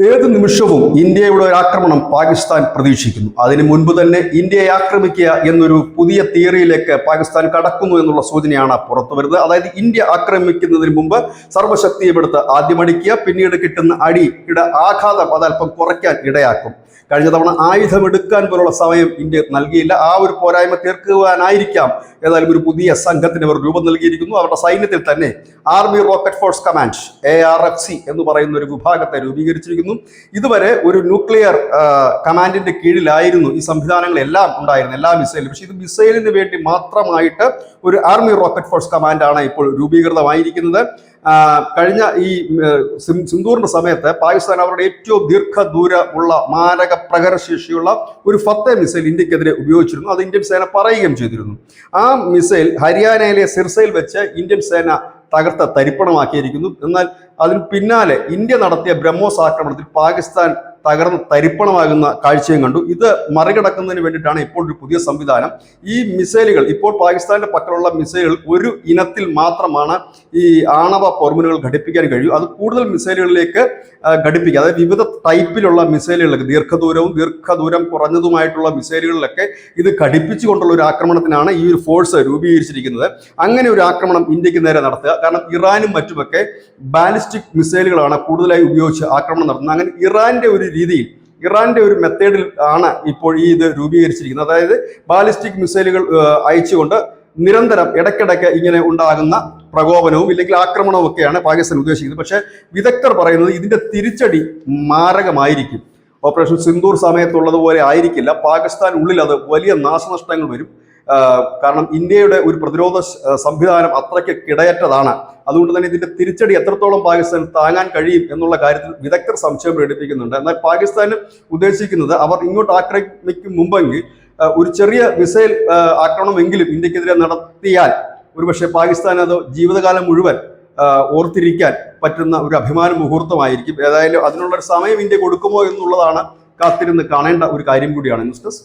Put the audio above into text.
ഏത് നിമിഷവും ഇന്ത്യയുടെ ഒരു ആക്രമണം പാകിസ്ഥാൻ പ്രതീക്ഷിക്കുന്നു. അതിനു മുൻപ് തന്നെ ഇന്ത്യയെ ആക്രമിക്കുക എന്നൊരു പുതിയ തിയറിയിലേക്ക് പാകിസ്ഥാൻ കടക്കുന്നു എന്നുള്ള സൂചനയാണ് പുറത്തു വരുന്നത്. അതായത് ഇന്ത്യ ആക്രമിക്കുന്നതിന് മുമ്പ് സർവ്വശക്തിയും എടുത്ത് ആദ്യം അടിക്കുക, പിന്നീട് കിട്ടുന്ന അടിയുടെ ആഘാതം അതല്പം കുറയ്ക്കാൻ ഇടയാക്കും. കഴിഞ്ഞ തവണ ആയുധമെടുക്കാൻ പോലുള്ള സമയം ഇന്ത്യ നൽകിയില്ല. ആ ഒരു പോരായ്മ തീർക്കുവാനായിരിക്കാം ഏതായാലും ഒരു പുതിയ സംഘത്തിന് അവർ രൂപം നൽകിയിരിക്കുന്നു. അവരുടെ സൈന്യത്തിൽ തന്നെ army rocket force command ARFC എന്ന് പറയുന്ന ഒരു വിഭാഗത്തെ രൂപീകരിച്ചിരിക്കുന്നു. ഇതുവരെ ഒരു ന്യൂക്ലിയർ കമാൻഡിന്റെ കീഴിലായിരുന്നു ഈ സംവിധാനങ്ങളെല്ലാം ഉണ്ടായിരുന്നത്, എല്ലാ മിസൈലും. പക്ഷേ ഇത് മിസൈലിന് വേണ്ടി മാത്രമായിട്ട് ഒരു ആർമി റോക്കറ്റ് ഫോഴ്സ് കമാൻഡാണ് ഇപ്പോൾ രൂപീകൃതമായിരിക്കുന്നത്. കഴിഞ്ഞ ഈ സിന്ദൂറിന്റെ സമയത്ത് പാകിസ്ഥാൻ അവരുടെ ഏറ്റവും ദീർഘദൂരമുള്ള മാരക പ്രഹരശേഷിയുള്ള ഒരു ഫത്തേ മിസൈൽ ഇന്ത്യക്കെതിരെ ഉപയോഗിച്ചിരുന്നു. അത് ഇന്ത്യൻ സേന പറയുകയും ചെയ്തിരുന്നു. ആ മിസൈൽ ഹരിയാനയിലെ സിർസയിൽ വെച്ച് ഇന്ത്യൻ സേന തകർത്ത് തരിപ്പണമാക്കിയിരിക്കുന്നു. എന്നാൽ അതിന് പിന്നാലെ ഇന്ത്യ നടത്തിയ ബ്രഹ്മോസ് ആക്രമണത്തിൽ പാകിസ്ഥാൻ തകർന്ന് തരിപ്പണമാകുന്ന കാഴ്ചയും കണ്ടു. ഇത് മറികടക്കുന്നതിന് വേണ്ടിയിട്ടാണ് ഇപ്പോൾ ഒരു പുതിയ സംവിധാനം. ഈ മിസൈലുകൾ, ഇപ്പോൾ പാകിസ്ഥാന്റെ പക്കലുള്ള മിസൈലുകൾ ഒരു ഇനത്തിൽ മാത്രമാണ് ഈ ആണവ പോർമുനകൾ ഘടിപ്പിക്കാൻ കഴിയൂ. അത് കൂടുതൽ മിസൈലുകളിലേക്ക് ഘടിപ്പിക്കുക, അതായത് വിവിധ ടൈപ്പിലുള്ള മിസൈലുകളിലേക്ക്, ദീർഘദൂരം കുറഞ്ഞതുമായിട്ടുള്ള മിസൈലുകളിലൊക്കെ ഇത് ഘടിപ്പിച്ചുകൊണ്ടുള്ള ഒരു ആക്രമണത്തിനാണ് ഈ ഒരു ഫോഴ്സ് രൂപീകരിച്ചിരിക്കുന്നത്. അങ്ങനെ ഒരു ആക്രമണം ഇന്ത്യക്ക് നേരെ നടത്തുക, കാരണം ഇറാനും മറ്റുമൊക്കെ ബാലിസ്റ്റിക് മിസൈലുകളാണ് കൂടുതലായി ഉപയോഗിച്ച് ആക്രമണം നടത്തുന്നത്. അങ്ങനെ ഇറാന്റെ ഒരു രീതിയിൽ, ഇറാന്റെ ഒരു മെത്തേഡിൽ ആണ് ഇപ്പോൾ ഈ ഇത് രൂപീകരിച്ചിരിക്കുന്നത്. അതായത് ബാലിസ്റ്റിക് മിസൈലുകൾ അയച്ചുകൊണ്ട് നിരന്തരം ഇടയ്ക്കിടയ്ക്ക് ഇങ്ങനെ ഉണ്ടാകുന്ന പ്രകോപനവും ഇല്ലെങ്കിൽ ആക്രമണവും ഒക്കെയാണ് പാകിസ്ഥാൻ ഉദ്ദേശിക്കുന്നത്. പക്ഷേ വിദഗ്ധർ പറയുന്നത് ഇതിന്റെ തിരിച്ചടി മാരകമായിരിക്കും. ഓപ്പറേഷൻ സിന്ദൂർ സമയത്തുള്ളതുപോലെ ആയിരിക്കില്ല. പാകിസ്ഥാൻ ഉള്ളിൽ അത് വലിയ നാശനഷ്ടങ്ങൾ വരും. കാരണം ഇന്ത്യയുടെ ഒരു പ്രതിരോധ സംവിധാനം അത്രയ്ക്ക് കിടയറ്റതാണ്. അതുകൊണ്ട് തന്നെ ഇതിന്റെ തിരിച്ചടി എത്രത്തോളം പാകിസ്ഥാൻ താങ്ങാൻ കഴിയും എന്നുള്ള കാര്യത്തിൽ വിദഗ്ധർ സംശയം പ്രകടിപ്പിക്കുന്നുണ്ട്. എന്നാൽ പാകിസ്ഥാൻ ഉദ്ദേശിക്കുന്നത് അവർ ഇങ്ങോട്ട് ആക്രമിക്കും മുമ്പെങ്കിൽ ഒരു ചെറിയ മിസൈൽ ആക്രമണമെങ്കിലും ഇന്ത്യക്കെതിരെ നടത്തിയാൽ ഒരുപക്ഷെ പാകിസ്ഥാൻ അത് ജീവിതകാലം മുഴുവൻ ഓർത്തിരിക്കാൻ പറ്റുന്ന ഒരു അഭിമാന മുഹൂർത്തമായിരിക്കും. ഏതായാലും അതിനുള്ളൊരു സമയം ഇന്ത്യ കൊടുക്കുമോ എന്നുള്ളതാണ് കാത്തിരുന്ന് കാണേണ്ട ഒരു കാര്യം കൂടിയാണ്. News desk.